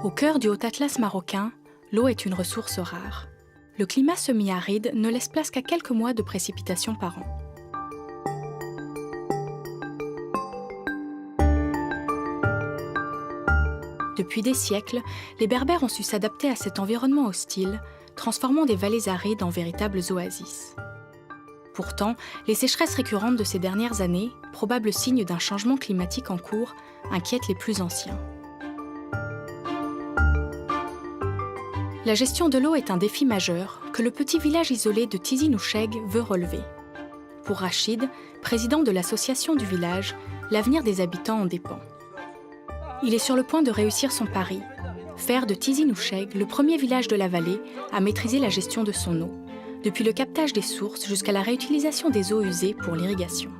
Au cœur du Haut-Atlas marocain, l'eau est une ressource rare. Le climat semi-aride ne laisse place qu'à quelques mois de précipitations par an. Depuis des siècles, les Berbères ont su s'adapter à cet environnement hostile, transformant des vallées arides en véritables oasis. Pourtant, les sécheresses récurrentes de ces dernières années, probables signes d'un changement climatique en cours, inquiètent les plus anciens. La gestion de l'eau est un défi majeur que le petit village isolé de Tizi Noucheg veut relever. Pour Rachid, président de l'association du village, l'avenir des habitants en dépend. Il est sur le point de réussir son pari, faire de Tizi Noucheg le premier village de la vallée à maîtriser la gestion de son eau, depuis le captage des sources jusqu'à la réutilisation des eaux usées pour l'irrigation.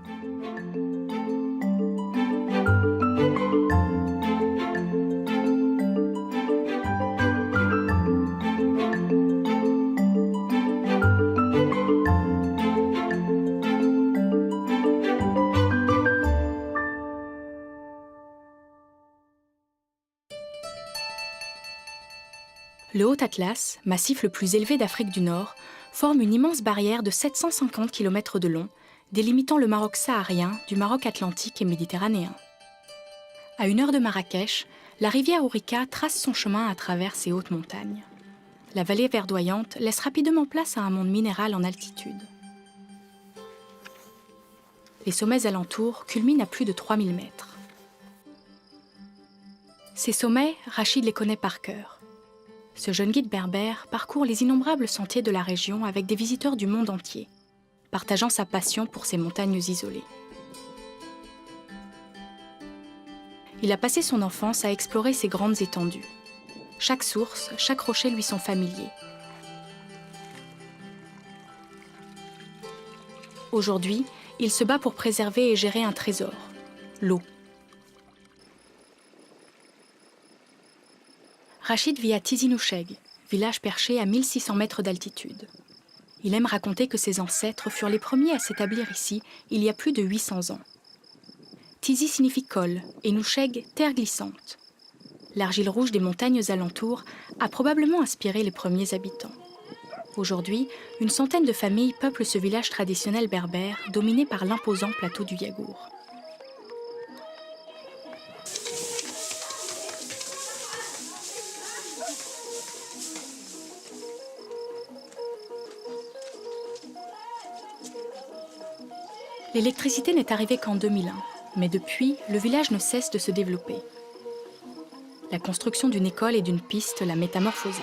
Le Haut-Atlas, massif le plus élevé d'Afrique du Nord, forme une immense barrière de 750 km de long, délimitant le Maroc saharien du Maroc atlantique et méditerranéen. À 1 heure de Marrakech, la rivière Ourika trace son chemin à travers ces hautes montagnes. La vallée verdoyante laisse rapidement place à un monde minéral en altitude. Les sommets alentours culminent à plus de 3000 mètres. Ces sommets, Rachid les connaît par cœur. Ce jeune guide berbère parcourt les innombrables sentiers de la région avec des visiteurs du monde entier, partageant sa passion pour ces montagnes isolées. Il a passé son enfance à explorer ces grandes étendues. Chaque source, chaque rocher lui sont familiers. Aujourd'hui, il se bat pour préserver et gérer un trésor, l'eau. Rachid vit à Tizi Noucheg, village perché à 1600 mètres d'altitude. Il aime raconter que ses ancêtres furent les premiers à s'établir ici il y a plus de 800 ans. Tizi signifie col et Noucheg, terre glissante. L'argile rouge des montagnes alentours a probablement inspiré les premiers habitants. Aujourd'hui, une centaine de familles peuplent ce village traditionnel berbère dominé par l'imposant plateau du Yagour. L'électricité n'est arrivée qu'en 2001, mais depuis, le village ne cesse de se développer. La construction d'une école et d'une piste l'a métamorphosé.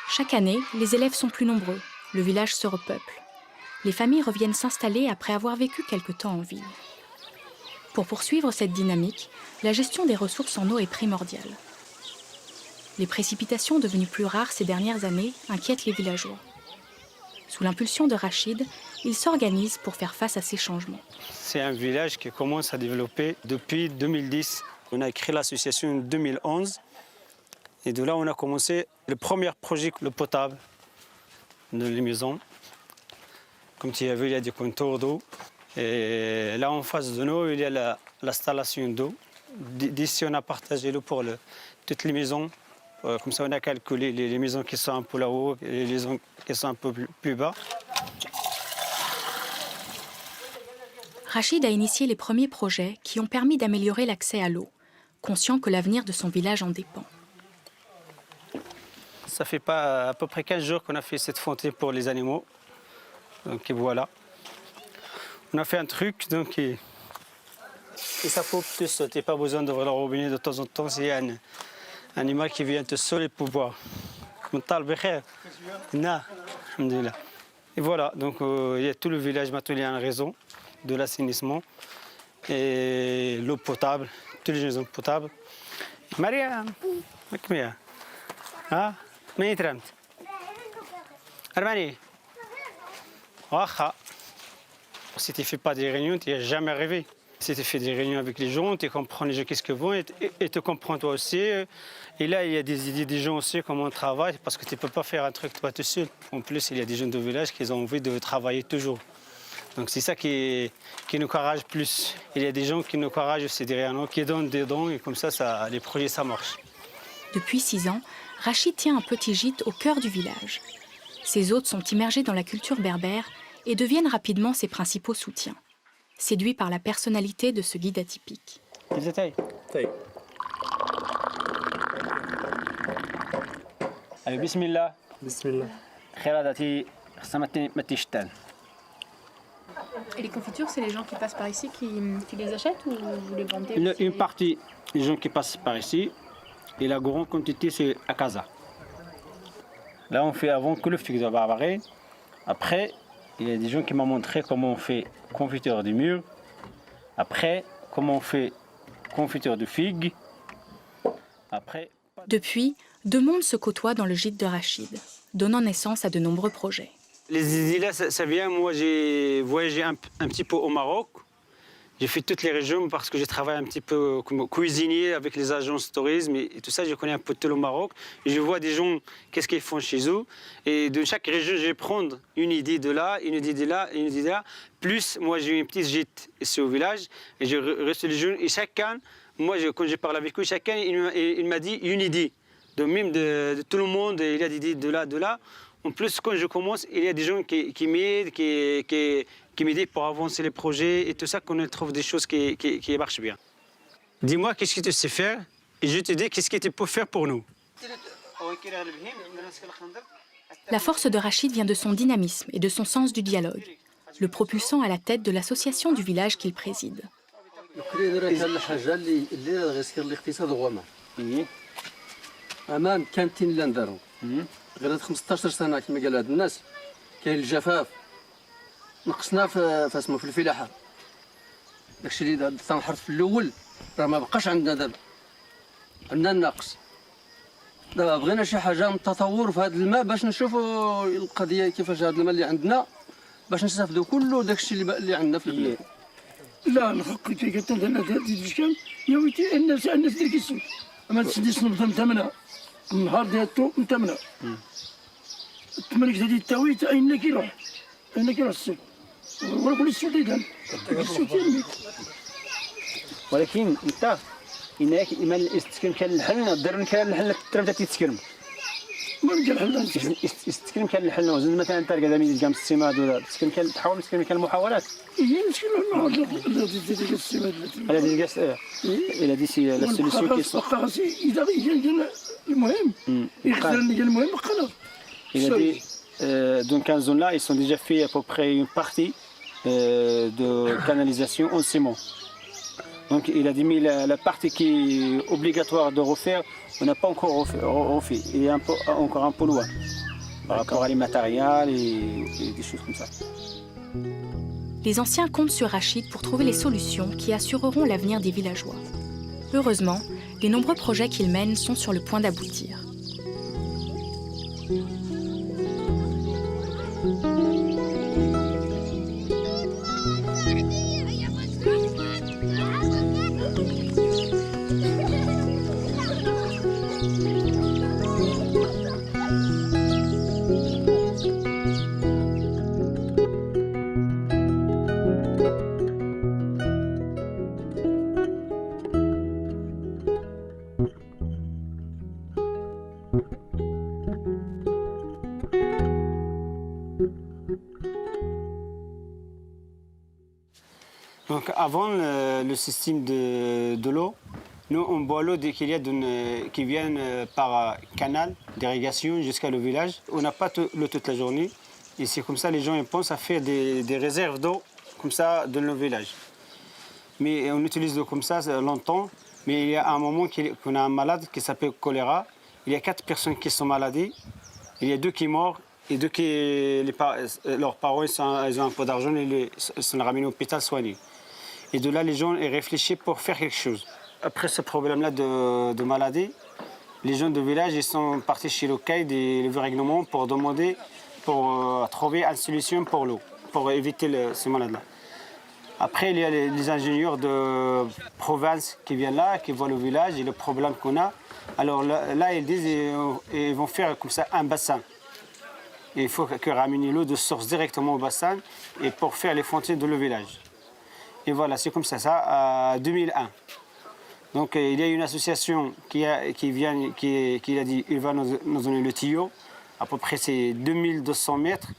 Chaque année, les élèves sont plus nombreux, le village se repeuple. Les familles reviennent s'installer après avoir vécu quelque temps en ville. Pour poursuivre cette dynamique, la gestion des ressources en eau est primordiale. Les précipitations devenues plus rares ces dernières années inquiètent les villageois. Sous l'impulsion de Rachid, ils s'organisent pour faire face à ces changements. C'est un village qui commence à développer depuis 2010. On a créé l'association en 2011. Et de là, on a commencé le premier projet, le potable de les maisons. Comme tu as vu, il y a des contours d'eau. Et là, en face de nous, il y a l'installation d'eau. D'ici, on a partagé l'eau pour toutes les maisons. Comme ça, on a calculé les maisons qui sont un peu là-haut et les maisons qui sont un peu plus bas. Rachid a initié les premiers projets qui ont permis d'améliorer l'accès à l'eau, conscient que l'avenir de son village en dépend. Ça fait pas à peu près 15 jours qu'on a fait cette fontaine pour les animaux. Donc voilà. On a fait un truc, donc et ça peut te sauter. Pas besoin d'ouvrir le robinet de temps en temps s'il y a un animal qui vient te sauter pour boire. Et voilà, donc il y a tout le village maintenant, il y a un réseau de l'assainissement et l'eau potable, toutes les maisons potables. Mariam, ah, si tu ne fais pas des réunions, tu n'y es jamais arrivé. Si tu fais des réunions avec les gens, tu comprends les gens qu'est-ce qu'ils vont et tu comprends toi aussi. Et là, il y a des idées des gens aussi, comment on travaille, parce que tu ne peux pas faire un truc toi tout seul. En plus, il y a des gens de village qui ont envie de travailler toujours. Donc c'est ça qui nous encourage plus. Il y a des gens qui nous encouragent aussi derrière nous, qui donnent des dons et comme ça les projets, ça marche. Depuis 6 ans, Rachid tient un petit gîte au cœur du village. Ses hôtes sont immergés dans la culture berbère et deviennent rapidement ses principaux soutiens, séduits par la personnalité de ce guide atypique. Allez, bismillah. Bismillah. Et les confitures, c'est les gens qui passent par ici qui les achètent ou vous les vendez? Une partie des gens qui passent par ici et la grande quantité c'est à Casa. Là on fait avant que le figue de Barbarie. Après, il y a des gens qui m'ont montré comment on fait confiture du mûr. Après, comment on fait confiture de figue. Après. Depuis, deux mondes se côtoient dans le gîte de Rachid, donnant naissance à de nombreux projets. Les idées là, ça vient. Moi, j'ai voyagé un petit peu au Maroc. J'ai fait toutes les régions parce que j'ai travaillé un petit peu comme cuisinier avec les agences de tourisme et tout ça. Je connais un peu tout le Maroc. Et je vois des gens, qu'est-ce qu'ils font chez eux. Et de chaque région, je vais prendre une idée de là, une idée de là, une idée de là. Plus, moi, j'ai eu une petite gîte ici au village et je reste les jeunes. Et chacun, moi, quand je parle avec eux, chacun, il m'a dit une idée. De tout le monde, il y a des idées de là, de là. En plus, quand je commence, il y a des gens qui m'aident, qui m'aident pour avancer les projets et tout ça, qu'on trouve des choses qui marchent bien. Dis-moi qu'est-ce que tu sais faire et je te dis qu'est-ce que tu peux faire pour nous. La force de Rachid vient de son dynamisme et de son sens du dialogue, le propulsant à la tête de l'association du village qu'il préside. غير 15 سنه كما قال هاد الناس كاين الجفاف نقصنا في اسمه في الفلاحه داكشي اللي تنحرث في الاول راه ما بقاش عندنا دابا عندنا النقص دابا بغينا شي حاجه من التطور في هذا الماء باش نشوفوا القضيه كيفاش هذا الماء اللي عندنا باش نستافدوا كله داكشي اللي عندنا في البلاد. لا الحق كي كتنزل هذه الشكام يا ويتي الناس دير كيسو ما تسديش نبدا ثمنها النهار ديالو ثمنها الثمن كذا ديال التاويت اين كيروح السوق ولا كل السوق يدان السوق يرمي ولكن انت هناك ايمان الاستسكان كان الحل دار كان الحل ترى تيتسكرم ما نلقى الحل الاستسكان كان الحل وزن مثلا انت كذا من جام السماد ولا تسكن كان تحاول تسكن كان محاولات هي المشكله انه ديال السماد هذا ديال الكاس الى دي سي لا سوليسيون كي اذا المهم المهم خلاص. Il a dit, dans 15 zones-là, ils ont déjà fait à peu près une partie de canalisation en ciment. Donc il a dit, mais la partie qui est obligatoire de refaire, on n'a pas encore refait. Il est encore un peu loin par rapport à les matériels et des choses comme ça. Les anciens comptent sur Rachid pour trouver les solutions qui assureront l'avenir des villageois. Heureusement, les nombreux projets qu'il mène sont sur le point d'aboutir. Donc avant le système de l'eau, nous on boit l'eau qu'il y a qui vient par canal d'irrigation jusqu'à le village. On n'a pas l'eau toute la journée et c'est comme ça les gens ils pensent à faire des réserves d'eau comme ça dans le village. Mais on utilise l'eau comme ça longtemps, mais il y a un moment qu'on a un malade qui s'appelle choléra. Il y a 4 personnes qui sont malades, il y a 2 qui meurent et 2 qui leurs parents ils ont un peu d'argent et ils sont ramenés à l'hôpital soignés. Et de là, les gens ils réfléchissent pour faire quelque chose. Après ce problème-là de maladie, les gens du village ils sont partis chez le CAID et le règlement pour demander, pour trouver une solution pour l'eau, pour éviter ces malades-là. Après, il y a les ingénieurs de province qui viennent là, qui voient le village et le problème qu'on a. Alors là ils disent ils vont faire comme ça un bassin. Et il faut ramener l'eau de source directement au bassin et pour faire les fontaines de le village. Et voilà, c'est comme ça, en 2001. Donc il y a une association qui a dit il va nous donner le tuyau. À peu près c'est 2200 mètres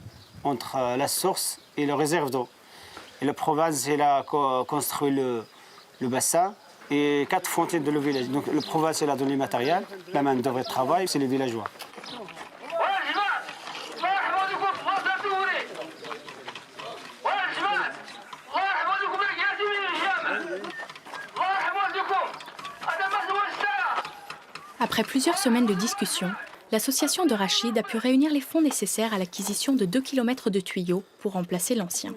entre la source et la réserve d'eau. Et la province elle a construit le bassin et 4 fontaines de le village. Donc la province elle a donné le matériel, la main d'œuvre de travail, c'est les villageois. Après plusieurs semaines de discussions, l'association de Rachid a pu réunir les fonds nécessaires à l'acquisition de 2 km de tuyaux pour remplacer l'ancien.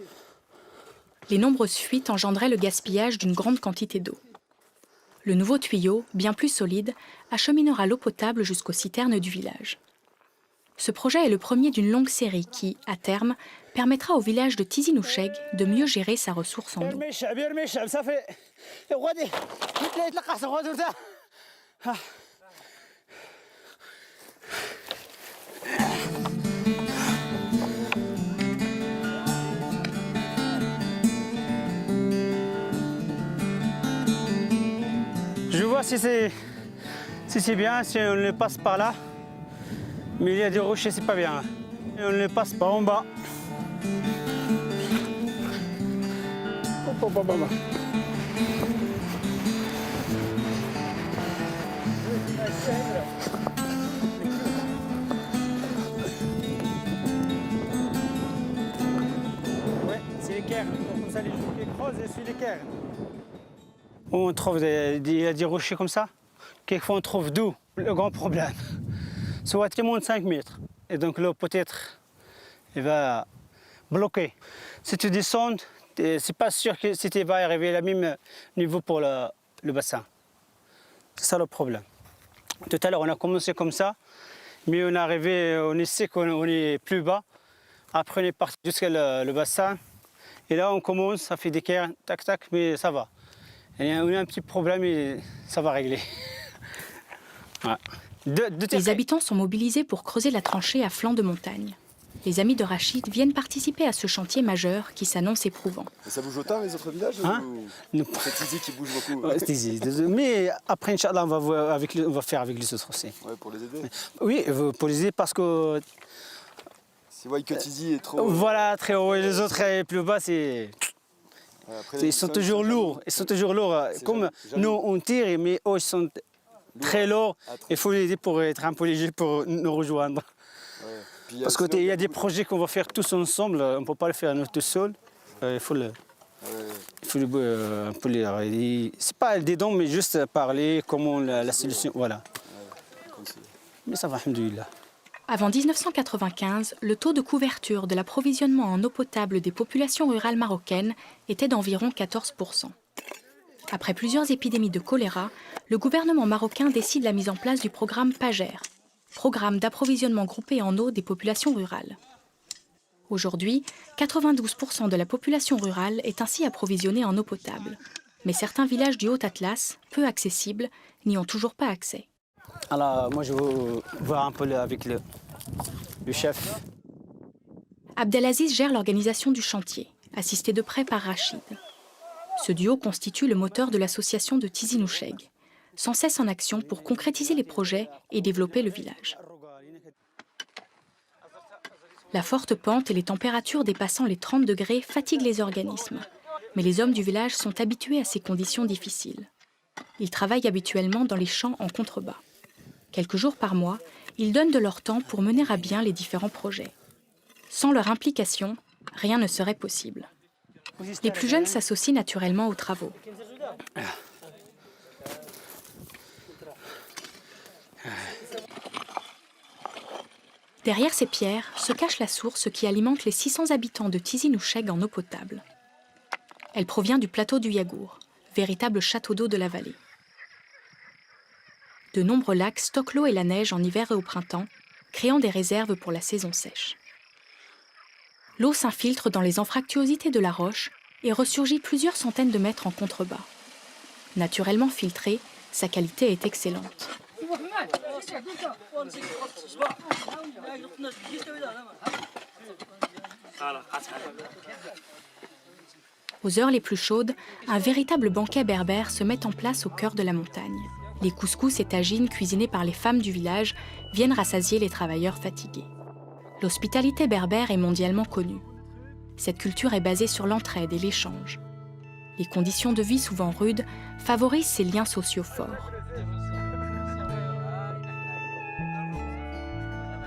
Les nombreuses fuites engendraient le gaspillage d'une grande quantité d'eau. Le nouveau tuyau, bien plus solide, acheminera l'eau potable jusqu'aux citernes du village. Ce projet est le premier d'une longue série qui, à terme, permettra au village de Tizi Noucheg de mieux gérer sa ressource en eau. Je vois si c'est bien, si on le passe par là. Mais il y a des rochers, c'est pas bien. Et on le passe par en bas. Hop, hop, hop, hop. Ouais, c'est les cairns. Comme ça, les jours qui creusent, et suivent les cairns. On trouve des rochers comme ça. Quelquefois, on trouve d'eau. Le grand problème, soit moins de 5 mètres. Et donc l'eau peut-être, elle va bloquer. Si tu descends, c'est pas sûr que tu vas arriver au même niveau pour le bassin. C'est ça le problème. Tout à l'heure, on a commencé comme ça, mais on est arrivé, on sait qu'on est plus bas. Après, on est parti jusqu'à le bassin. Et là, on commence, ça fait des cairns, tac, tac, mais ça va. Et on a un petit problème et ça va régler. Ouais. Les habitants sont mobilisés pour creuser la tranchée à flanc de montagne. Les amis de Rachid viennent participer à ce chantier majeur qui s'annonce éprouvant. Et ça bouge autant les autres villages C'est Tizi qui bouge beaucoup. Ouais, Tizi. Mais après, Inch'Allah, on va faire avec les autres aussi. Ouais, pour les aider. Oui, pour les aider parce que... Si vous voyez que Tizi est trop... Voilà, très haut et les autres plus bas, c'est... Ouais, après, Ils sont toujours lourds. Ils sont toujours lourds. Comme jamais. nous, on tire, mais eux, ils sont très lourds. Il faut les aider pour être un peu légers pour nous rejoindre. Ouais. Puis, Parce qu'il y a des projets qu'on va faire tous ensemble. On ne peut pas le faire nous tout seul. Il faut un peu les... C'est pas des dons, mais juste parler comment la solution... Voilà. Mais ça va, alhamdoulilah. Avant 1995, le taux de couverture de l'approvisionnement en eau potable des populations rurales marocaines était d'environ 14%. Après plusieurs épidémies de choléra, le gouvernement marocain décide la mise en place du programme PAGER, programme d'approvisionnement groupé en eau des populations rurales. Aujourd'hui, 92% de la population rurale est ainsi approvisionnée en eau potable. Mais certains villages du Haut-Atlas, peu accessibles, n'y ont toujours pas accès. Alors, moi, je veux voir un peu avec le chef. Abdelaziz gère l'organisation du chantier, assisté de près par Rachid. Ce duo constitue le moteur de l'association de Tizi Noucheg, sans cesse en action pour concrétiser les projets et développer le village. La forte pente et les températures dépassant les 30 degrés fatiguent les organismes, mais les hommes du village sont habitués à ces conditions difficiles. Ils travaillent habituellement dans les champs en contrebas. Quelques jours par mois, ils donnent de leur temps pour mener à bien les différents projets. Sans leur implication, rien ne serait possible. Les plus jeunes s'associent naturellement aux travaux. Derrière ces pierres se cache la source qui alimente les 600 habitants de Tizi Noucheg en eau potable. Elle provient du plateau du Yagour, véritable château d'eau de la vallée. De nombreux lacs stockent l'eau et la neige en hiver et au printemps, créant des réserves pour la saison sèche. L'eau s'infiltre dans les anfractuosités de la roche et ressurgit plusieurs centaines de mètres en contrebas. Naturellement filtrée, sa qualité est excellente. Aux heures les plus chaudes, un véritable banquet berbère se met en place au cœur de la montagne. Les couscous et tagines cuisinés par les femmes du village viennent rassasier les travailleurs fatigués. L'hospitalité berbère est mondialement connue. Cette culture est basée sur l'entraide et l'échange. Les conditions de vie souvent rudes favorisent ces liens sociaux forts.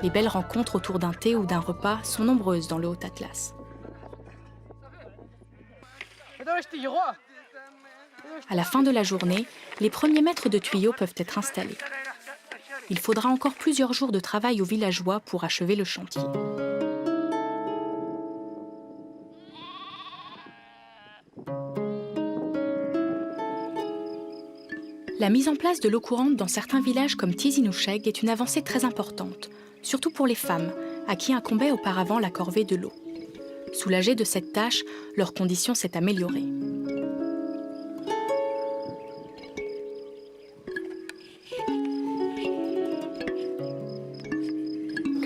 Les belles rencontres autour d'un thé ou d'un repas sont nombreuses dans le Haut-Atlas. À la fin de la journée, les premiers mètres de tuyaux peuvent être installés. Il faudra encore plusieurs jours de travail aux villageois pour achever le chantier. La mise en place de l'eau courante dans certains villages comme Tizi Ouzheg est une avancée très importante, surtout pour les femmes, à qui incombait auparavant la corvée de l'eau. Soulagées de cette tâche, leur condition s'est améliorée.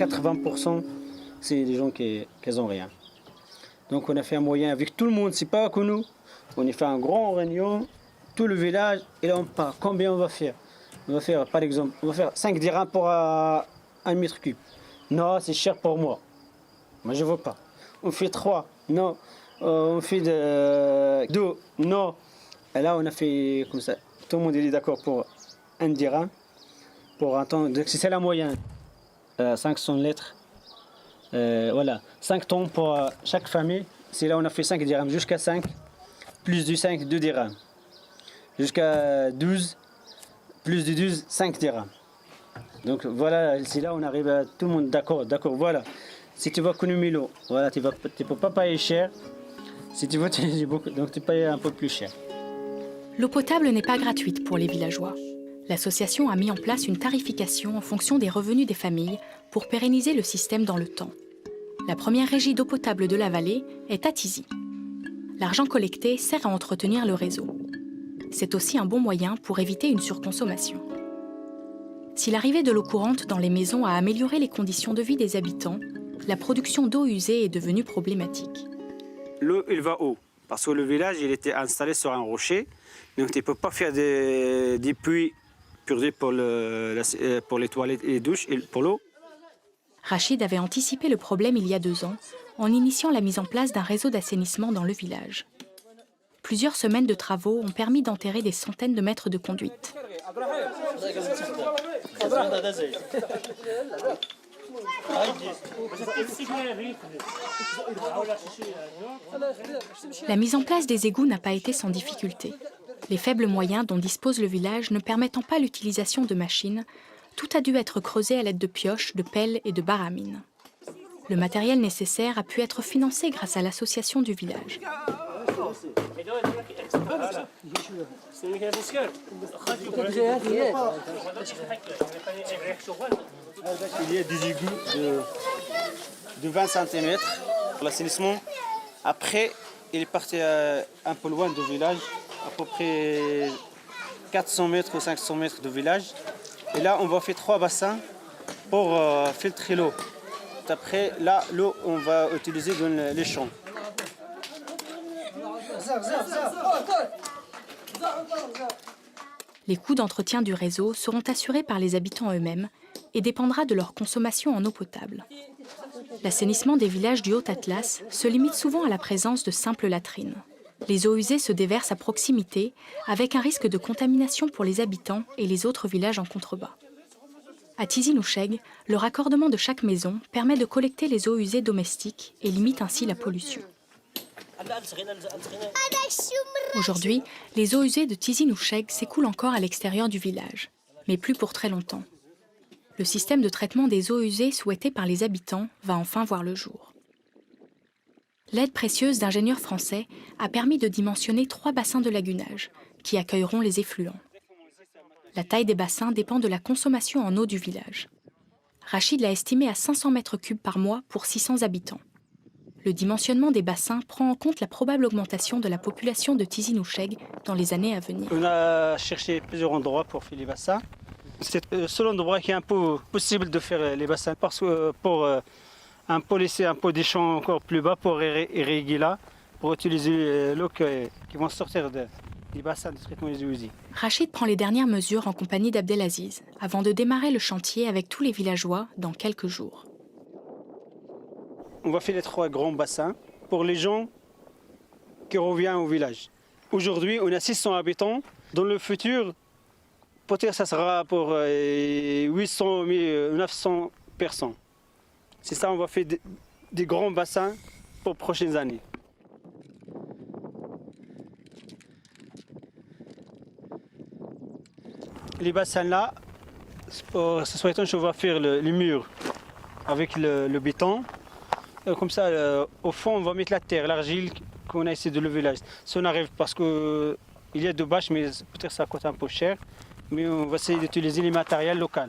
« 80%, c'est des gens qui n'ont rien. Donc on a fait un moyen avec tout le monde, c'est pas que nous. On a fait un grand réunion, tout le village, et là on part. Combien on va faire? On va faire, par exemple, on va faire 5 dirhams pour un mètre cube. Non, c'est cher pour moi. Moi je ne veux pas. On fait 3, non. On fait 2, non. Et là on a fait comme ça. Tout le monde est d'accord pour 1 dirham, pour un temps. Donc c'est la moyenne. 500 litres. Voilà, 5 tonnes pour chaque famille. C'est là on a fait 5 dirhams, jusqu'à 5, plus du 5, 2 dirhams. Jusqu'à 12, plus du 12, 5 dirhams. Donc voilà, c'est là on arrive à tout le monde d'accord, voilà. Si tu vas économiser l'eau, voilà, tu ne peux pas payer cher. Si tu veux, donc tu payes un peu plus cher. L'eau potable n'est pas gratuite pour les villageois. L'association a mis en place une tarification en fonction des revenus des familles pour pérenniser le système dans le temps. La première régie d'eau potable de la vallée est à Tizi. L'argent collecté sert à entretenir le réseau. C'est aussi un bon moyen pour éviter une surconsommation. Si l'arrivée de l'eau courante dans les maisons a amélioré les conditions de vie des habitants, la production d'eau usée est devenue problématique. L'eau, il va haut, parce que le village, il était installé sur un rocher, donc tu ne peux pas faire des puits purgés pour les toilettes et les douches et pour l'eau. Rachid avait anticipé le problème il y a 2 ans en initiant la mise en place d'un réseau d'assainissement dans le village. Plusieurs semaines de travaux ont permis d'enterrer des centaines de mètres de conduite. La mise en place des égouts n'a pas été sans difficulté. Les faibles moyens dont dispose le village ne permettant pas l'utilisation de machines, tout a dû être creusé à l'aide de pioches, de pelles et de baramines. Le matériel nécessaire a pu être financé grâce à l'association du village. Il y a des égouts de 20 cm pour l'assainissement. Après, il est parti un peu loin du village, à peu près 400 mètres ou 500 mètres du village. Et là, on va faire 3 bassins pour filtrer l'eau. Après, là, l'eau, on va utiliser dans les champs. Les coûts d'entretien du réseau seront assurés par les habitants eux-mêmes et dépendra de leur consommation en eau potable. L'assainissement des villages du Haut-Atlas se limite souvent à la présence de simples latrines. Les eaux usées se déversent à proximité, avec un risque de contamination pour les habitants et les autres villages en contrebas. À Tizi Ouzheg, le raccordement de chaque maison permet de collecter les eaux usées domestiques et limite ainsi la pollution. Aujourd'hui, les eaux usées de Tizi Ouzheg s'écoulent encore à l'extérieur du village, mais plus pour très longtemps. Le système de traitement des eaux usées souhaité par les habitants va enfin voir le jour. L'aide précieuse d'ingénieurs français a permis de dimensionner 3 bassins de lagunage qui accueilleront les effluents. La taille des bassins dépend de la consommation en eau du village. Rachid l'a estimé à 500 mètres cubes par mois pour 600 habitants. Le dimensionnement des bassins prend en compte la probable augmentation de la population de Tizi Ouzheg dans les années à venir. On a cherché plusieurs endroits pour faire les bassins. C'est le seul endroit qui est un peu possible de faire les bassins parce que pour un peu laisser un peu des champs encore plus bas pour irriguer là, pour utiliser l'eau qui vont sortir des bassins de traitement des eaux usées. Rachid prend les dernières mesures en compagnie d'Abdelaziz avant de démarrer le chantier avec tous les villageois dans quelques jours. On va faire les 3 grands bassins pour les gens qui reviennent au village. Aujourd'hui, on a 600 habitants. Dans le futur, peut-être ça sera pour 800, 900 personnes. C'est ça, on va faire des grands bassins pour les prochaines années. Les bassins là, pour ce soit on va faire les murs avec le béton. Comme ça, au fond, on va mettre la terre, l'argile qu'on a ici de le village. Si on arrive, parce qu'il y a 2 bâches, mais peut-être ça coûte un peu cher, mais on va essayer d'utiliser les matériels locaux.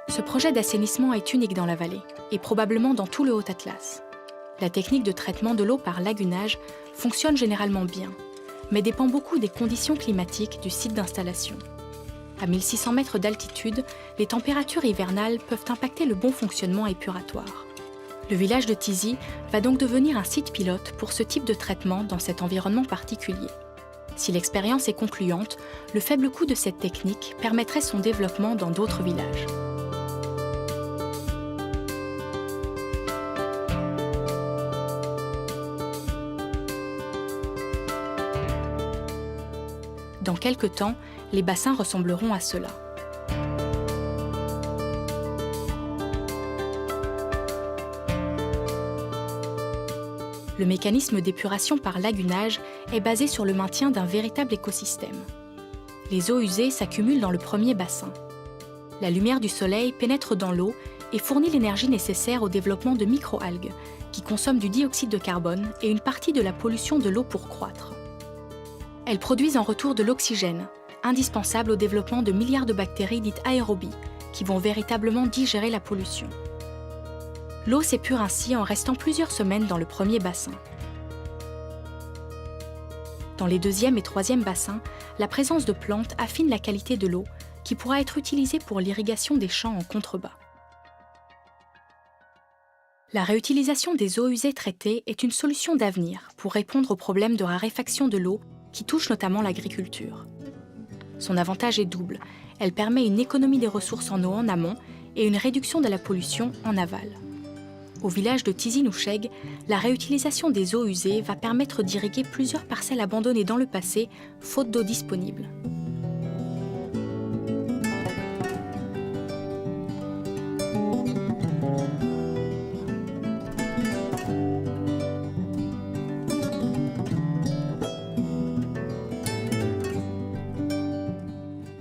Ce projet d'assainissement est unique dans la vallée et probablement dans tout le Haut-Atlas. La technique de traitement de l'eau par lagunage fonctionne généralement bien, mais dépend beaucoup des conditions climatiques du site d'installation. À 1600 mètres d'altitude, les températures hivernales peuvent impacter le bon fonctionnement épuratoire. Le village de Tizi va donc devenir un site pilote pour ce type de traitement dans cet environnement particulier. Si l'expérience est concluante, le faible coût de cette technique permettrait son développement dans d'autres villages. Dans quelques temps, les bassins ressembleront à cela. Le mécanisme d'épuration par lagunage est basé sur le maintien d'un véritable écosystème. Les eaux usées s'accumulent dans le premier bassin. La lumière du soleil pénètre dans l'eau et fournit l'énergie nécessaire au développement de microalgues, qui consomment du dioxyde de carbone et une partie de la pollution de l'eau pour croître. Elles produisent en retour de l'oxygène, indispensable au développement de milliards de bactéries dites aérobies, qui vont véritablement digérer la pollution. L'eau s'épure ainsi en restant plusieurs semaines dans le premier bassin. Dans les deuxième et troisième bassins, la présence de plantes affine la qualité de l'eau, qui pourra être utilisée pour l'irrigation des champs en contrebas. La réutilisation des eaux usées traitées est une solution d'avenir pour répondre aux problèmes de raréfaction de l'eau qui touchent notamment l'agriculture. Son avantage est double. Elle permet une économie des ressources en eau en amont et une réduction de la pollution en aval. Au village de Tizi Noucheg, la réutilisation des eaux usées va permettre d'irriguer plusieurs parcelles abandonnées dans le passé, faute d'eau disponible.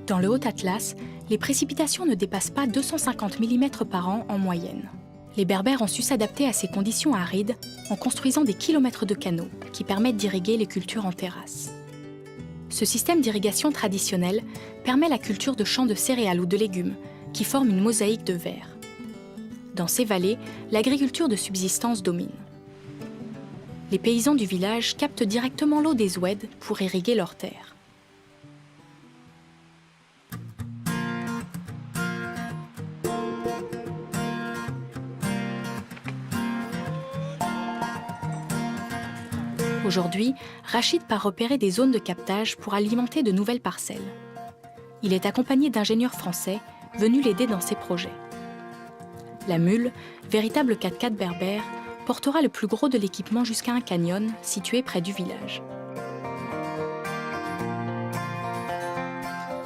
Dans le Haut-Atlas, les précipitations ne dépassent pas 250 mm par an en moyenne. Les Berbères ont su s'adapter à ces conditions arides en construisant des kilomètres de canaux qui permettent d'irriguer les cultures en terrasse. Ce système d'irrigation traditionnel permet la culture de champs de céréales ou de légumes qui forment une mosaïque de verre. Dans ces vallées, l'agriculture de subsistance domine. Les paysans du village captent directement l'eau des oueds pour irriguer leurs terres. Aujourd'hui, Rachid part repérer des zones de captage pour alimenter de nouvelles parcelles. Il est accompagné d'ingénieurs français venus l'aider dans ses projets. La mule, véritable 4x4 berbère, portera le plus gros de l'équipement jusqu'à un canyon situé près du village.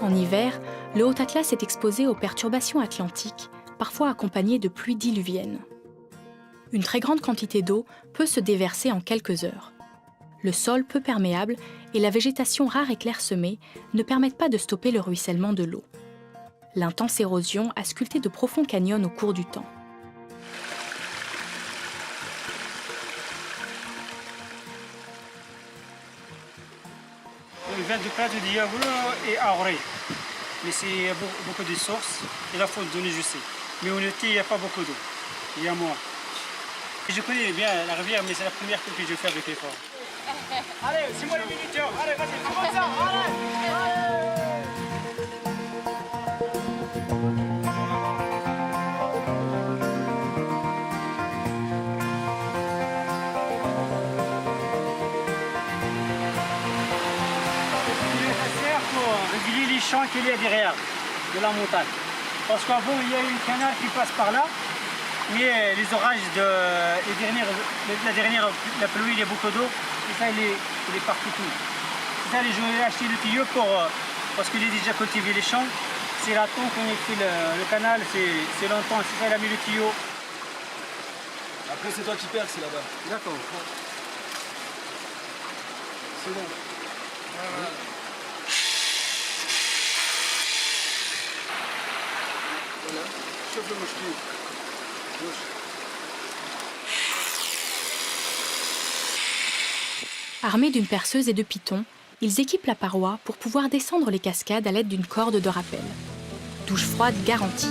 En hiver, le Haut-Atlas est exposé aux perturbations atlantiques, parfois accompagnées de pluies diluviennes. Une très grande quantité d'eau peut se déverser en quelques heures. Le sol peu perméable et la végétation rare et clairsemée ne permettent pas de stopper le ruissellement de l'eau. L'intense érosion a sculpté de profonds canyons au cours du temps. Il vient du plateau de Diabolo et Auré. Mais c'est beaucoup de sources et là il faut donner, je sais. Mais au été, il n'y a pas beaucoup d'eau. Il y a moins. Je connais bien la rivière, mais c'est la première fois que je fais avec les forts. Allez, c'est moi le minuteur. Allez, vas-y, commence ça. Allez. qu'il y a derrière de la montagne. Parce qu'avant, il y a eu un canal qui passe par là, mais les orages, la pluie, il y a beaucoup d'eau, et ça, il est partout. C'est ça, je vais acheter le tuyau parce qu'il est déjà cultivé les champs. C'est là qu'on a fait le canal, c'est longtemps, c'est ça, il a mis le tuyau. Après, c'est toi qui perds, c'est là-bas. D'accord. C'est bon. Voilà. Chauffe le moucheté. Armés d'une perceuse et de pitons, ils équipent la paroi pour pouvoir descendre les cascades à l'aide d'une corde de rappel. Douche froide garantie.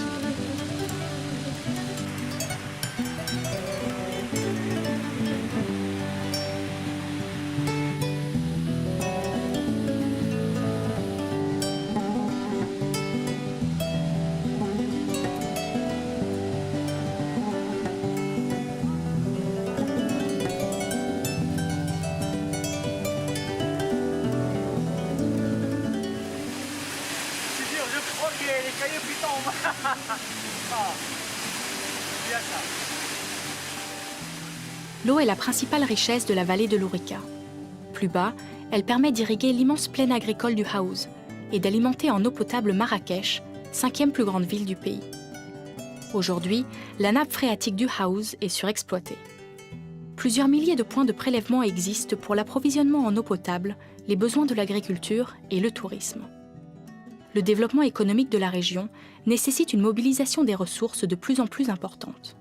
Les cailloux qui tombent. Bien ça. L'eau est la principale richesse de la vallée de l'Ourika. Plus bas, elle permet d'irriguer l'immense plaine agricole du Haouz et d'alimenter en eau potable Marrakech, 5e plus grande ville du pays. Aujourd'hui, la nappe phréatique du Haouz est surexploitée. Plusieurs milliers de points de prélèvement existent pour l'approvisionnement en eau potable, les besoins de l'agriculture et le tourisme. Le développement économique de la région nécessite une mobilisation des ressources de plus en plus importante.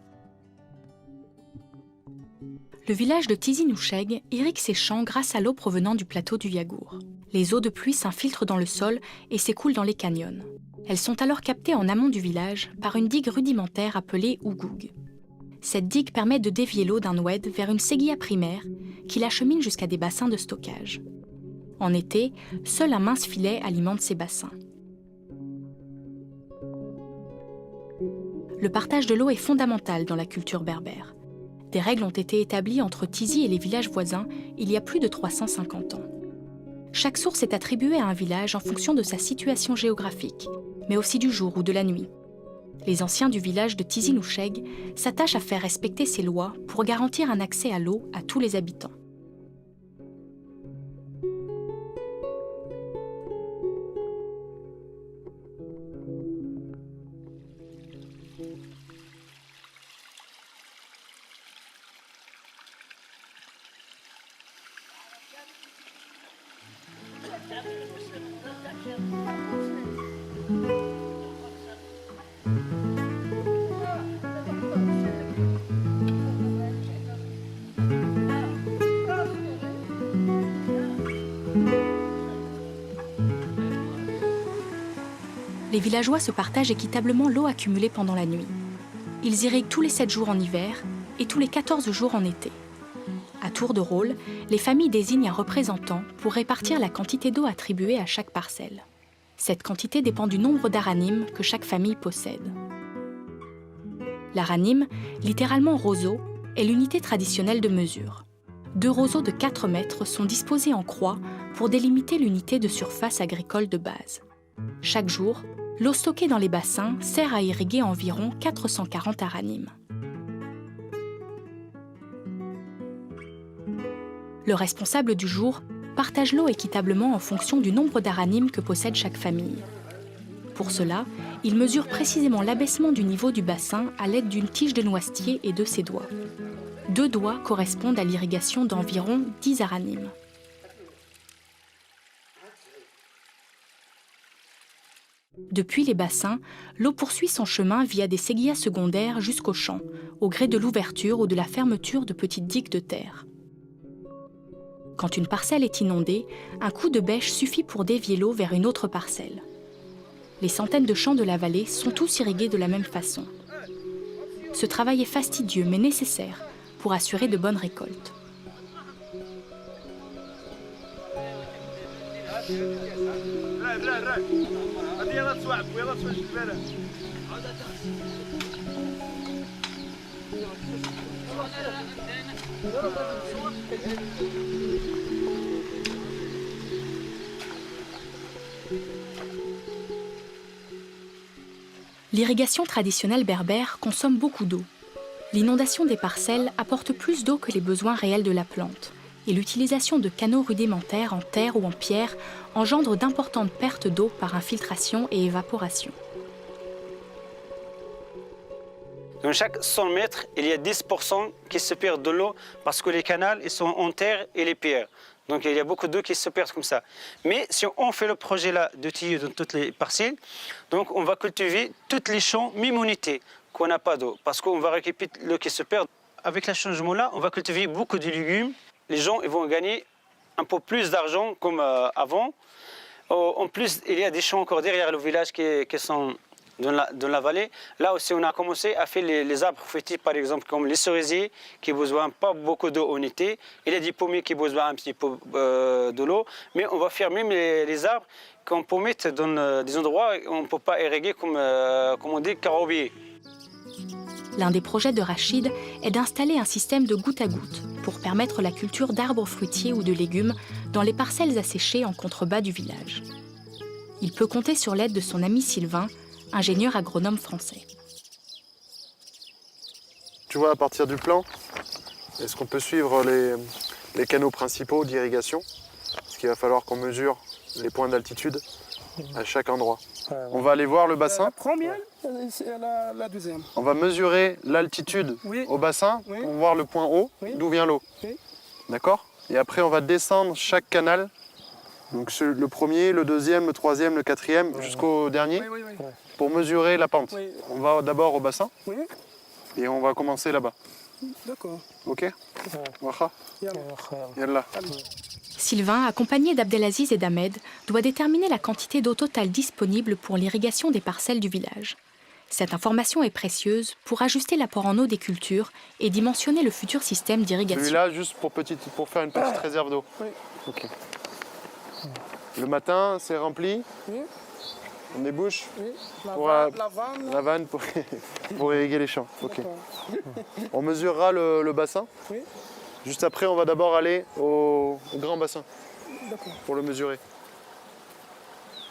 Le village de Tizi Noucheg irrigue ses champs grâce à l'eau provenant du plateau du Yagour. Les eaux de pluie s'infiltrent dans le sol et s'écoulent dans les canyons. Elles sont alors captées en amont du village par une digue rudimentaire appelée Ougoug. Cette digue permet de dévier l'eau d'un oued vers une séguia primaire qui l'achemine jusqu'à des bassins de stockage. En été, seul un mince filet alimente ces bassins. Le partage de l'eau est fondamental dans la culture berbère. Des règles ont été établies entre Tizi et les villages voisins il y a plus de 350 ans. Chaque source est attribuée à un village en fonction de sa situation géographique, mais aussi du jour ou de la nuit. Les anciens du village de Tizi Noucheg s'attachent à faire respecter ces lois pour garantir un accès à l'eau à tous les habitants. Les villageois se partagent équitablement l'eau accumulée pendant la nuit. Ils irriguent tous les 7 jours en hiver et tous les 14 jours en été. À tour de rôle, les familles désignent un représentant pour répartir la quantité d'eau attribuée à chaque parcelle. Cette quantité dépend du nombre d'aranim que chaque famille possède. L'aranim, littéralement roseau, est l'unité traditionnelle de mesure. 2 roseaux de 4 mètres sont disposés en croix pour délimiter l'unité de surface agricole de base. Chaque jour, l'eau stockée dans les bassins sert à irriguer environ 440 aranim. Le responsable du jour partage l'eau équitablement en fonction du nombre d'aranim que possède chaque famille. Pour cela, il mesure précisément l'abaissement du niveau du bassin à l'aide d'une tige de noisetier et de ses doigts. 2 doigts correspondent à l'irrigation d'environ 10 aranim. Depuis les bassins, l'eau poursuit son chemin via des séguias secondaires jusqu'aux champs, au gré de l'ouverture ou de la fermeture de petites digues de terre. Quand une parcelle est inondée, un coup de bêche suffit pour dévier l'eau vers une autre parcelle. Les centaines de champs de la vallée sont tous irrigués de la même façon. Ce travail est fastidieux mais nécessaire pour assurer de bonnes récoltes. L'irrigation traditionnelle berbère consomme beaucoup d'eau. L'inondation des parcelles apporte plus d'eau que les besoins réels de la plante. Et l'utilisation de canaux rudimentaires en terre ou en pierre engendre d'importantes pertes d'eau par infiltration et évaporation. Dans chaque 100 mètres, il y a 10% qui se perdent de l'eau parce que les canaux ils sont en terre et les pierres. Donc il y a beaucoup d'eau qui se perd comme ça. Mais si on fait le projet là de tuyaux dans toutes les parcelles, donc on va cultiver tous les champs même en été qu'on n'a pas d'eau. Parce qu'on va récupérer l'eau qui se perd. Avec le changement là, on va cultiver beaucoup de légumes. Les gens ils vont gagner un peu plus d'argent comme avant. En plus, il y a des champs encore derrière le village qui sont dans la vallée. Là aussi, on a commencé à faire les arbres fruitiers, par exemple, comme les cerisiers, qui n'ont besoin pas beaucoup d'eau en été. Il y a des pommiers qui ont besoin un petit peu de l'eau. Mais on va faire même les arbres qu'on peut mettre dans des endroits où on ne peut pas irriguer, comme on dit, carobier. L'un des projets de Rachid est d'installer un système de goutte à goutte pour permettre la culture d'arbres fruitiers ou de légumes dans les parcelles asséchées en contrebas du village. Il peut compter sur l'aide de son ami Sylvain, ingénieur agronome français. Tu vois, à partir du plan, est-ce qu'on peut suivre les canaux principaux d'irrigation? Parce qu'il va falloir qu'on mesure les points d'altitude à chaque endroit. On va aller voir le bassin. La première, c'est la deuxième. On va mesurer l'altitude au bassin pour voir le point haut, d'où vient l'eau. Oui. D'accord? Et après, on va descendre chaque canal. Donc le premier, le deuxième, le troisième, le quatrième, jusqu'au dernier, pour mesurer la pente. Oui. On va d'abord au bassin Oui, et on va commencer là-bas. d'accord. Ok? Wacha? Yallah. Yallah. Sylvain, accompagné d'Abdelaziz et d'Ahmed, doit déterminer la quantité d'eau totale disponible pour l'irrigation des parcelles du village. Cette information est précieuse pour ajuster l'apport en eau des cultures et dimensionner le futur système d'irrigation. Celui-là, juste pour faire une petite réserve d'eau. Oui. Ok. Le matin, c'est rempli. Oui. On débouche Oui. pour La vanne. la vanne pour irriguer les champs. Ok. D'accord. On mesurera le bassin. Oui. Juste après, on va d'abord aller au grand bassin D'accord. pour le mesurer.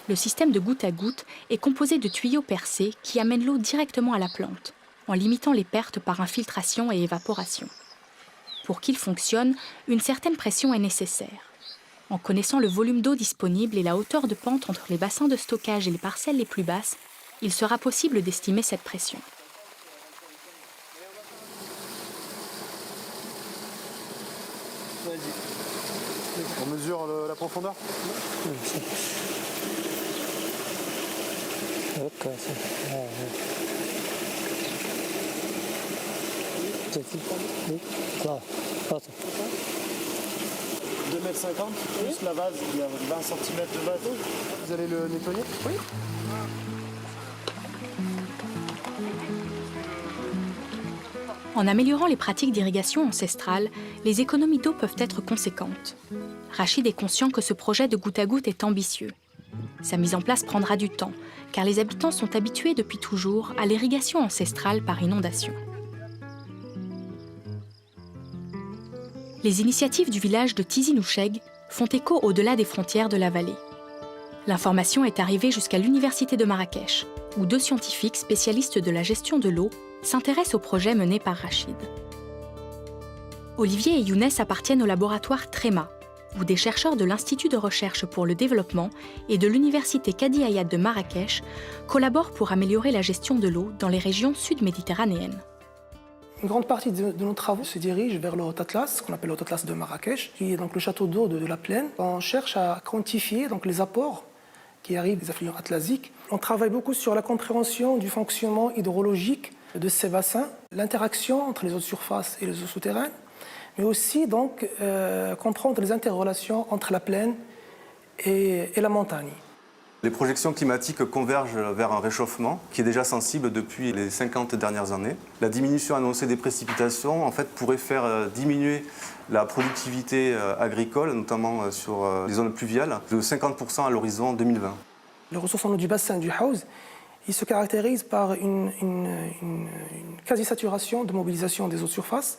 Le système de goutte à goutte est composé de tuyaux percés qui amènent l'eau directement à la plante, en limitant les pertes par infiltration et évaporation. Pour qu'il fonctionne, une certaine pression est nécessaire. En connaissant le volume d'eau disponible et la hauteur de pente entre les bassins de stockage et les parcelles les plus basses, il sera possible d'estimer cette pression. On mesure la profondeur. « 2,50 m plus la vase, il y a 20 cm de vase. Vous allez le nettoyer? Oui. En améliorant les pratiques d'irrigation ancestrale, les économies d'eau peuvent être conséquentes. Rachid est conscient que ce projet de goutte à goutte est ambitieux. Sa mise en place prendra du temps, car les habitants sont habitués depuis toujours à l'irrigation ancestrale par inondation. Les initiatives du village de Tizi Noucheg font écho au-delà des frontières de la vallée. L'information est arrivée jusqu'à l'université de Marrakech, où 2 scientifiques spécialistes de la gestion de l'eau s'intéressent au projet mené par Rachid. Olivier et Younes appartiennent au laboratoire TREMA, où des chercheurs de l'Institut de recherche pour le développement et de l'université Kadi Hayat de Marrakech collaborent pour améliorer la gestion de l'eau dans les régions sud-méditerranéennes. Une grande partie de nos travaux se dirige vers le Haut Atlas, ce qu'on appelle le Haut Atlas de Marrakech, qui est donc le château d'eau de la plaine. On cherche à quantifier donc, les apports qui arrivent des affluents atlasiques. On travaille beaucoup sur la compréhension du fonctionnement hydrologique de ces bassins, l'interaction entre les eaux de surface et les eaux souterraines, mais aussi donc, comprendre les interrelations entre la plaine et la montagne. Les projections climatiques convergent vers un réchauffement qui est déjà sensible depuis les 50 dernières années. La diminution annoncée des précipitations en fait, pourrait faire diminuer la productivité agricole, notamment sur les zones pluviales, de 50% à l'horizon 2020. Les ressources en eau du bassin du Haouz, il se caractérise par une quasi-saturation de mobilisation des eaux de surface.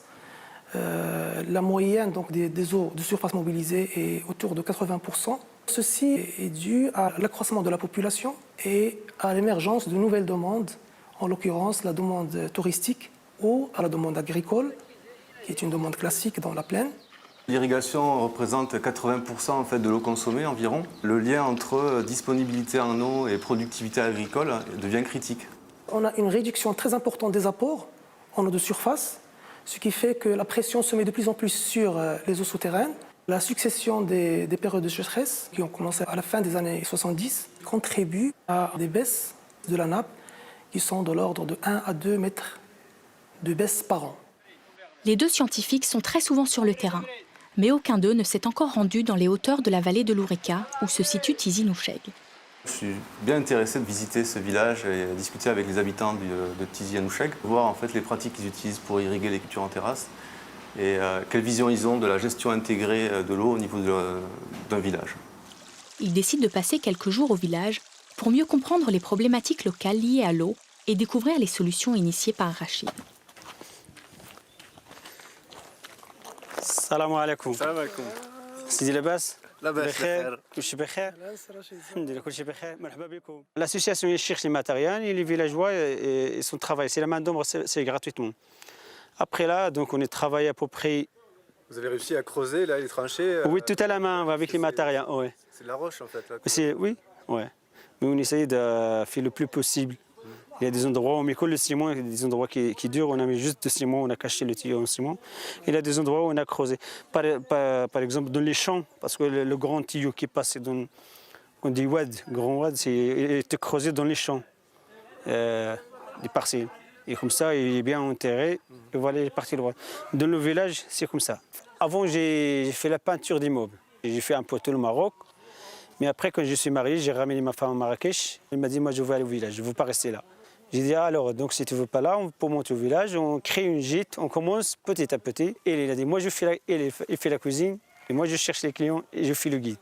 La moyenne donc, des eaux de surface mobilisées est autour de 80%. Ceci est dû à l'accroissement de la population et à l'émergence de nouvelles demandes en l'occurrence la demande touristique ou à la demande agricole, qui est une demande classique dans la plaine. L'irrigation représente 80% en fait, de l'eau consommée environ. Le lien entre disponibilité en eau et productivité agricole devient critique. On a une réduction très importante des apports en eau de surface, ce qui fait que la pression se met de plus en plus sur les eaux souterraines. La succession des périodes de sécheresse, qui ont commencé à la fin des années 70, contribue à des baisses de la nappe qui sont de l'ordre de 1 à 2 mètres de baisse par an. Les deux scientifiques sont très souvent sur le terrain, mais aucun d'eux ne s'est encore rendu dans les hauteurs de la vallée de l'Oureka, où se situe Tizi Noucheg. Je suis bien intéressé de visiter ce village et discuter avec les habitants de Tizi Noucheg, voir en fait les pratiques qu'ils utilisent pour irriguer les cultures en terrasse et quelle vision ils ont de la gestion intégrée de l'eau au niveau d'un village. Ils décident de passer quelques jours au village pour mieux comprendre les problématiques locales liées à l'eau et découvrir les solutions initiées par Rachid. Salam alaikum. Salam alaikum. Sidi Labas. بخير. L'association elle cherche les matériels et les villageois ils sont travaillés. C'est la main d'œuvre, c'est gratuitement. Après là, donc on est travaillé à peu près. Vous avez réussi à creuser là, les tranchées Oui, tout à la main avec les matériels. Ouais. C'est de la roche en fait. Là, Oui, ouais. Mais on essaye de faire le plus possible. Il y a des endroits où on met que le ciment, il y a des endroits qui durent, on a mis juste du ciment, on a caché le tuyau en ciment. Et il y a des endroits où on a creusé. Par exemple, dans les champs, parce que le grand tuyau qui passe dans, on dit wad, grand wad, il était creusé dans les champs, des parcelles. Et comme ça, il est bien enterré, et voilà, il est parti droit. Dans le village, c'est comme ça. Avant, j'ai fait la peinture d'immeubles. J'ai fait un poteau au Maroc. Mais après, quand je suis marié, j'ai ramené ma femme à Marrakech. Elle m'a dit, moi, je veux aller au village, je ne veux pas rester là. J'ai dit, alors, donc si tu ne veux pas là, on peut monter au village, on crée une gîte, on commence petit à petit. Et il a dit, moi, il fait la cuisine, et moi, je cherche les clients et je fais le guide.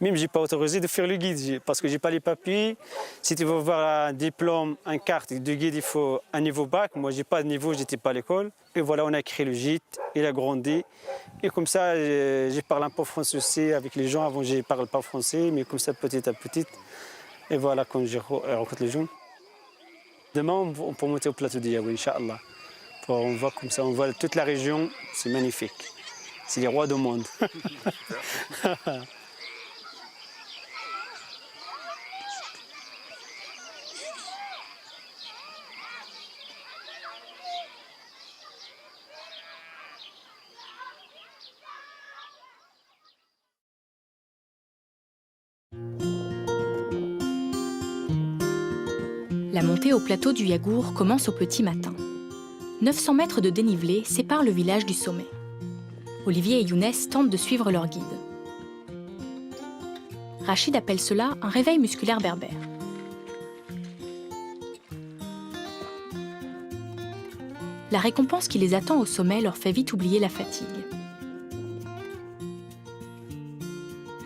Même, je n'ai pas autorisé de faire le guide, parce que je n'ai pas les papiers. Si tu veux avoir un diplôme, une carte de guide, il faut un niveau bac. Moi, je n'ai pas de niveau, je n'étais pas à l'école. Et voilà, on a créé le gîte, il a grandi. Et comme ça, je parle un peu français aussi avec les gens. Avant, je ne parle pas français, mais comme ça, petit à petit. Et voilà, quand je rencontre les gens. Demain, on peut monter au plateau d'Yaoui, Inch'Allah. On voit comme ça, on voit toute la région, c'est magnifique. C'est les rois du monde. La montée au plateau du Yagour commence au petit matin. 900 mètres de dénivelé séparent le village du sommet. Olivier et Younes tentent de suivre leur guide. Rachid appelle cela un réveil musculaire berbère. La récompense qui les attend au sommet leur fait vite oublier la fatigue.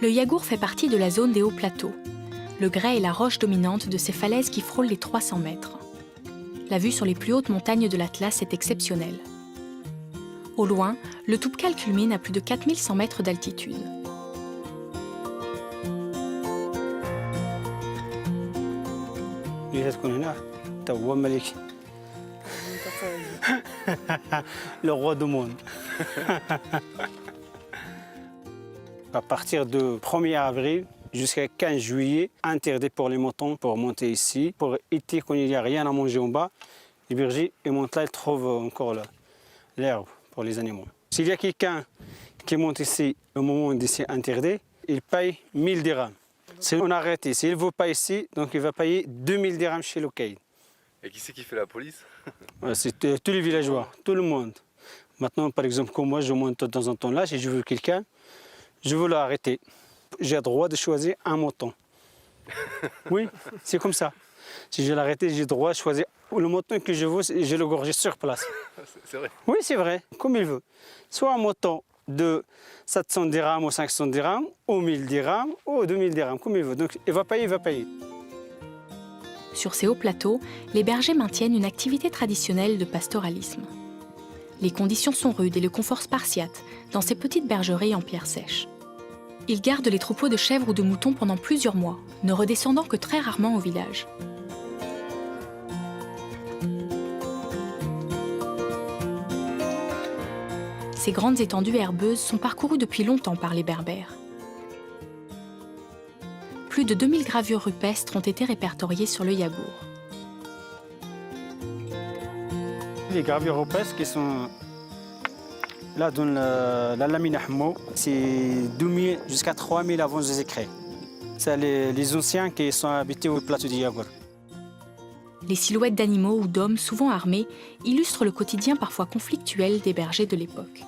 Le Yagour fait partie de la zone des hauts plateaux. Le grès est la roche dominante de ces falaises qui frôlent les 300 mètres. La vue sur les plus hautes montagnes de l'Atlas est exceptionnelle. Au loin, le Toubkal culmine à plus de 4100 mètres d'altitude. Le roi du monde. À partir du 1er avril jusqu'à 15 juillet, interdit pour les moutons pour monter ici. Pour éviter qu'il n'y ait rien à manger en bas, les bergers ils montent là, ils trouvent encore l'herbe pour les animaux. S'il y a quelqu'un qui monte ici au moment où c'est interdit, il paye 1000 dirhams. Si on arrête ici, s'il ne veut pas ici, donc il va payer 2000 dirhams chez le caïd. Et qui c'est qui fait la police? C'est tous les villageois, tout le monde. Maintenant, par exemple, comme moi, je monte de temps en temps là, si je veux quelqu'un, je veux l'arrêter. J'ai le droit de choisir un mouton. Oui, c'est comme ça. Si je veux l'arrêter, j'ai le droit de choisir le mouton que je veux, je le gorger sur place. C'est vrai. Oui, c'est vrai, comme il veut. Soit un mouton de 700 dirhams ou 500 dirhams, ou 1000 dirhams, ou 2000 dirhams, comme il veut. Donc, il va payer, il va payer. Sur ces hauts plateaux, les bergers maintiennent une activité traditionnelle de pastoralisme. Les conditions sont rudes et le confort spartiate dans ces petites bergeries en pierre sèche. Ils gardent les troupeaux de chèvres ou de moutons pendant plusieurs mois, ne redescendant que très rarement au village. Ces grandes étendues herbeuses sont parcourues depuis longtemps par les Berbères. Plus de 2000 gravures rupestres ont été répertoriées sur le Yagour. Les gravures rupestres qui sont là dans la lamine Ahmo, c'est 2000 jusqu'à 3000 avant Jésus-Christ. C'est les anciens qui sont habités au plateau du Yagour. Les silhouettes d'animaux ou d'hommes souvent armés illustrent le quotidien parfois conflictuel des bergers de l'époque.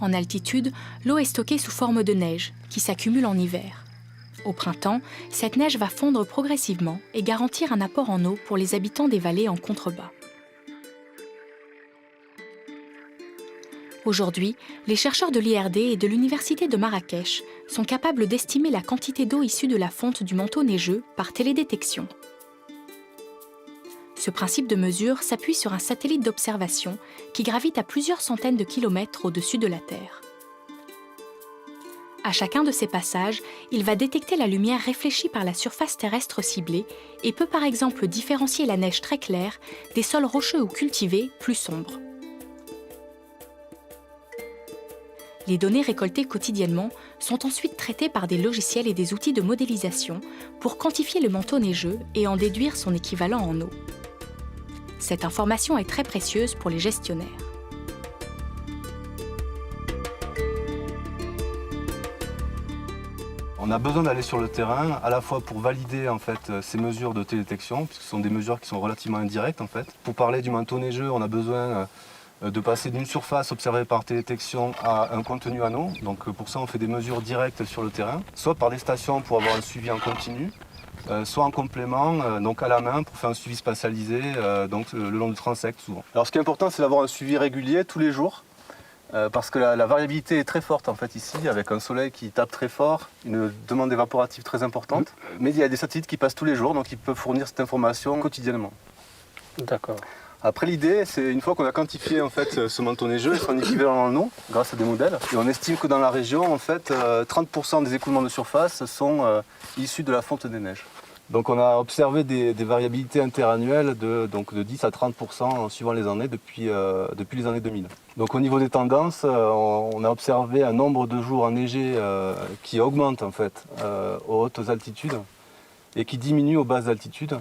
En altitude, l'eau est stockée sous forme de neige, qui s'accumule en hiver. Au printemps, cette neige va fondre progressivement et garantir un apport en eau pour les habitants des vallées en contrebas. Aujourd'hui, les chercheurs de l'IRD et de l'Université de Marrakech sont capables d'estimer la quantité d'eau issue de la fonte du manteau neigeux par télédétection. Ce principe de mesure s'appuie sur un satellite d'observation qui gravite à plusieurs centaines de kilomètres au-dessus de la Terre. À chacun de ces passages, il va détecter la lumière réfléchie par la surface terrestre ciblée et peut par exemple différencier la neige très claire des sols rocheux ou cultivés plus sombres. Les données récoltées quotidiennement sont ensuite traitées par des logiciels et des outils de modélisation pour quantifier le manteau neigeux et en déduire son équivalent en eau. Cette information est très précieuse pour les gestionnaires. On a besoin d'aller sur le terrain, à la fois pour valider en fait, ces mesures de télédétection, puisque ce sont des mesures qui sont relativement indirectes. En fait. Pour parler du manteau neigeux, on a besoin de passer d'une surface observée par télédétection à un contenu en eau. Donc pour ça, on fait des mesures directes sur le terrain, soit par des stations pour avoir un suivi en continu, soit en complément, donc à la main pour faire un suivi spatialisé donc le long du transect souvent. Alors ce qui est important, c'est d'avoir un suivi régulier tous les jours. Parce que la variabilité est très forte en fait ici, avec un soleil qui tape très fort, une demande évaporative très importante. Mais il y a des satellites qui passent tous les jours, donc ils peuvent fournir cette information quotidiennement. D'accord. Après l'idée, c'est une fois qu'on a quantifié en fait ce manteau neigeux et son équivalent en eau, grâce à des modèles, et on estime que dans la région, en fait, 30% des écoulements de surface sont issus de la fonte des neiges. Donc on a observé des variabilités interannuelles de 10 à 30% suivant les années depuis les années 2000. Donc au niveau des tendances, on a observé un nombre de jours enneigés qui augmente en fait aux hautes altitudes et qui diminue aux basses altitudes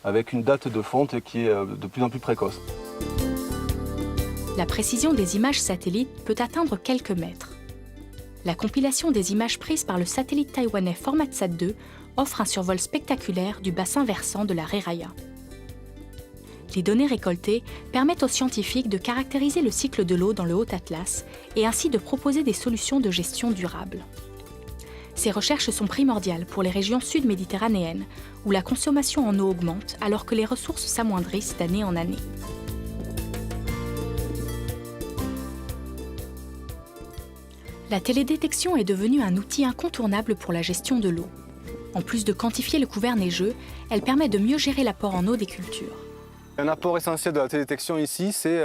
avec une date de fonte qui est de plus en plus précoce. La précision des images satellites peut atteindre quelques mètres. La compilation des images prises par le satellite taïwanais Formatsat 2 offre un survol spectaculaire du bassin versant de la Réraya. Les données récoltées permettent aux scientifiques de caractériser le cycle de l'eau dans le Haut-Atlas et ainsi de proposer des solutions de gestion durable. Ces recherches sont primordiales pour les régions sud-méditerranéennes, où la consommation en eau augmente alors que les ressources s'amoindrissent d'année en année. La télédétection est devenue un outil incontournable pour la gestion de l'eau. En plus de quantifier le couvert neigeux, elle permet de mieux gérer l'apport en eau des cultures. Un apport essentiel de la télédétection ici, c'est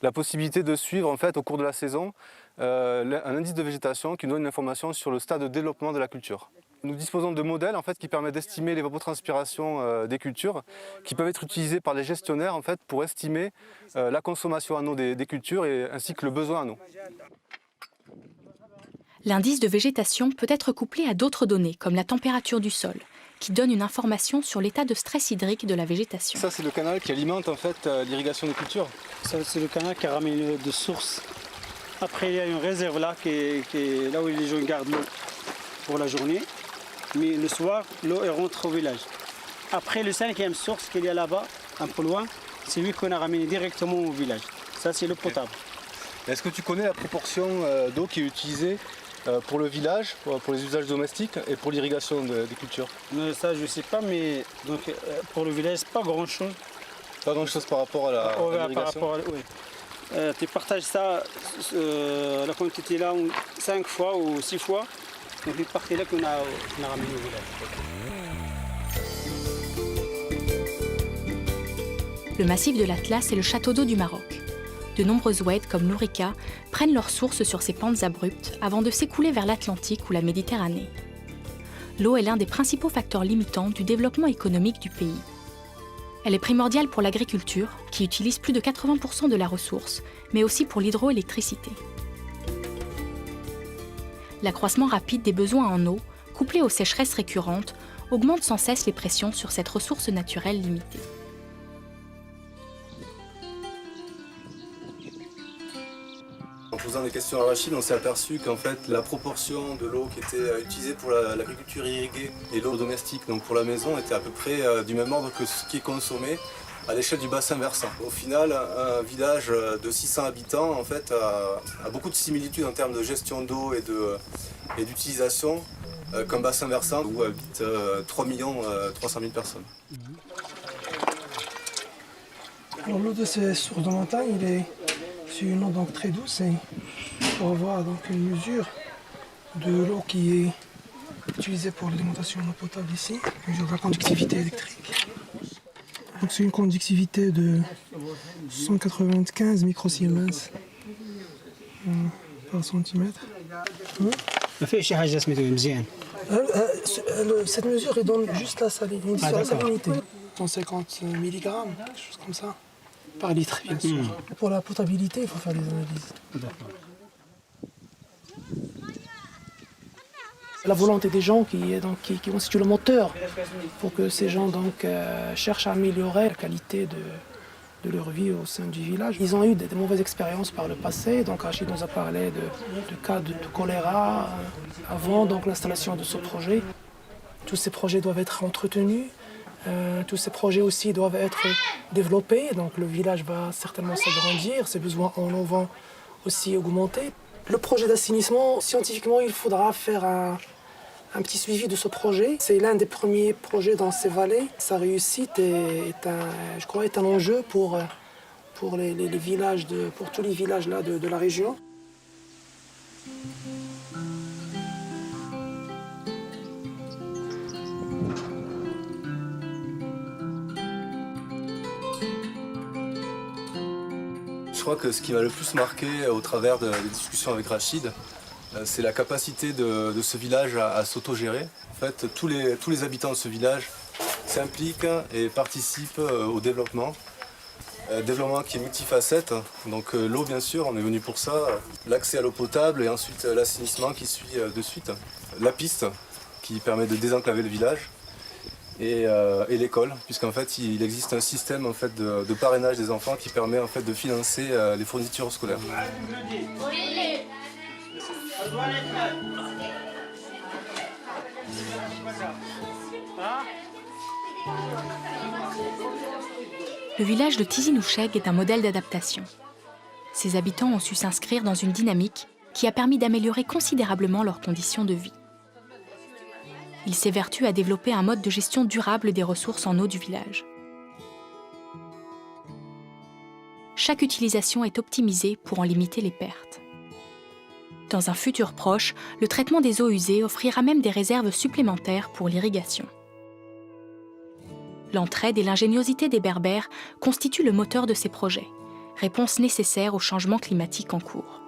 la possibilité de suivre en fait, au cours de la saison un indice de végétation qui nous donne une information sur le stade de développement de la culture. Nous disposons de modèles en fait, qui permettent d'estimer l'évapotranspiration des cultures, qui peuvent être utilisés par les gestionnaires en fait, pour estimer la consommation en eau des cultures ainsi que le besoin en eau. L'indice de végétation peut être couplé à d'autres données, comme la température du sol, qui donne une information sur l'état de stress hydrique de la végétation. Ça, c'est le canal qui alimente en fait, l'irrigation des cultures. Ça, c'est le canal qui ramène l'eau de source. Après, il y a une réserve là, qui est là où les gens gardent l'eau pour la journée. Mais le soir, l'eau rentre au village. Après, le cinquième source qu'il y a là-bas, un peu loin, c'est lui qu'on a ramené directement au village. Ça, c'est l'eau potable. Est-ce que tu connais la proportion d'eau qui est utilisée pour le village, pour les usages domestiques et pour l'irrigation des cultures? Ça, je ne sais pas, mais donc, pour le village, c'est pas grand-chose. Pas grand-chose par rapport à l'irrigation? Oui. Tu partages ça, la quantité là, 5 fois ou 6 fois, et puis partie là qu'on a ramené au village. Le massif de l'Atlas est le château d'eau du Maroc. De nombreuses oueds comme l'Ourika prennent leur source sur ces pentes abruptes avant de s'écouler vers l'Atlantique ou la Méditerranée. L'eau est l'un des principaux facteurs limitants du développement économique du pays. Elle est primordiale pour l'agriculture, qui utilise plus de 80% de la ressource, mais aussi pour l'hydroélectricité. L'accroissement rapide des besoins en eau, couplé aux sécheresses récurrentes, augmente sans cesse les pressions sur cette ressource naturelle limitée. En posant des questions à Rachid, on s'est aperçu qu'en fait la proportion de l'eau qui était utilisée pour l'agriculture irriguée et l'eau domestique, donc pour la maison, était à peu près du même ordre que ce qui est consommé à l'échelle du bassin versant. Au final, un village de 600 habitants en fait, a beaucoup de similitudes en termes de gestion d'eau et d'utilisation qu'un bassin versant où habitent 3 300 000 personnes. Alors, l'eau de ces sources de montagne, c'est une eau donc très douce et on va voir donc une mesure de l'eau qui est utilisée pour l'alimentation en eau potable ici, une mesure de la conductivité électrique. Donc c'est une conductivité de 195 microsiemens par centimètre. Cette mesure donne juste la salinité. 150 mg, quelque chose comme ça, par litre bien sûr. Pour la potabilité, il faut faire des analyses. La volonté des gens qui constitue le moteur pour que ces gens cherchent à améliorer la qualité de leur vie au sein du village. Ils ont eu des mauvaises expériences par le passé. Donc Rachid nous a parlé de cas de choléra avant l'installation de ce projet. Tous ces projets doivent être entretenus. Tous ces projets aussi doivent être développés. Donc le village va certainement s'agrandir. Ses besoins en eau vont aussi augmenter. Le projet d'assainissement, scientifiquement, il faudra faire un petit suivi de ce projet. C'est l'un des premiers projets dans ces vallées. Sa réussite est un enjeu pour les villages, pour tous les villages là, de la région. Je crois que ce qui m'a le plus marqué au travers des discussions avec Rachid, c'est la capacité de ce village à s'autogérer. En fait, tous les habitants de ce village s'impliquent et participent au développement. Développement qui est multifacette, donc l'eau bien sûr, on est venu pour ça, l'accès à l'eau potable et ensuite l'assainissement qui suit de suite, la piste qui permet de désenclaver le village et l'école, puisqu'en fait il existe un système en fait, de parrainage des enfants qui permet en fait, de financer les fournitures scolaires. Le village de Tizi Noucheg est un modèle d'adaptation. Ses habitants ont su s'inscrire dans une dynamique qui a permis d'améliorer considérablement leurs conditions de vie. Il s'évertue à développer un mode de gestion durable des ressources en eau du village. Chaque utilisation est optimisée pour en limiter les pertes. Dans un futur proche, le traitement des eaux usées offrira même des réserves supplémentaires pour l'irrigation. L'entraide et l'ingéniosité des Berbères constituent le moteur de ces projets, réponse nécessaire au changement climatique en cours.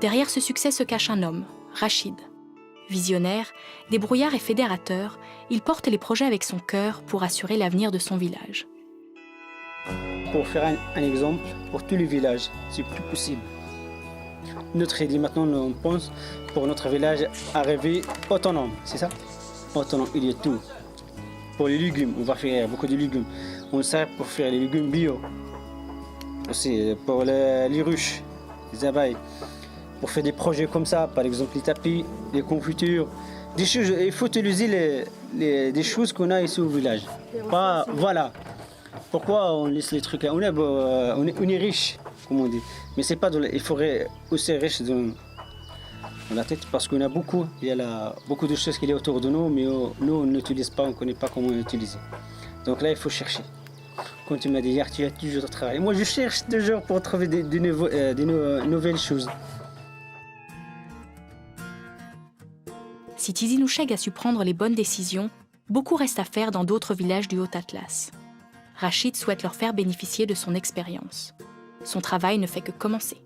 Derrière ce succès se cache un homme, Rachid. Visionnaire, débrouillard et fédérateur, il porte les projets avec son cœur pour assurer l'avenir de son village. Pour faire un exemple, pour tous les villages, c'est plus possible. Notre idée maintenant, on pense pour notre village arriver autonome, c'est ça? Autonome, il y a tout. Pour les légumes, on va faire beaucoup de légumes. On sait pour faire les légumes bio. Aussi pour les ruches, les abeilles. Pour faire des projets comme ça, par exemple les tapis, les confitures. Des choses, il faut utiliser des choses qu'on a ici au village. Pas, voilà. Pourquoi on laisse les trucs là? On est riche, comme on dit. Mais c'est pas il faudrait aussi riche dans la tête parce qu'on a beaucoup. Il y a beaucoup de choses qui sont autour de nous, mais nous on n'utilise pas, on ne connaît pas comment utiliser. Donc là il faut chercher. Quand tu m'as dit hier, tu as toujours travaillé. Moi je cherche toujours pour trouver des nouvelles choses. Si Tizi Noucheg a su prendre les bonnes décisions, beaucoup reste à faire dans d'autres villages du Haut-Atlas. Rachid souhaite leur faire bénéficier de son expérience. Son travail ne fait que commencer.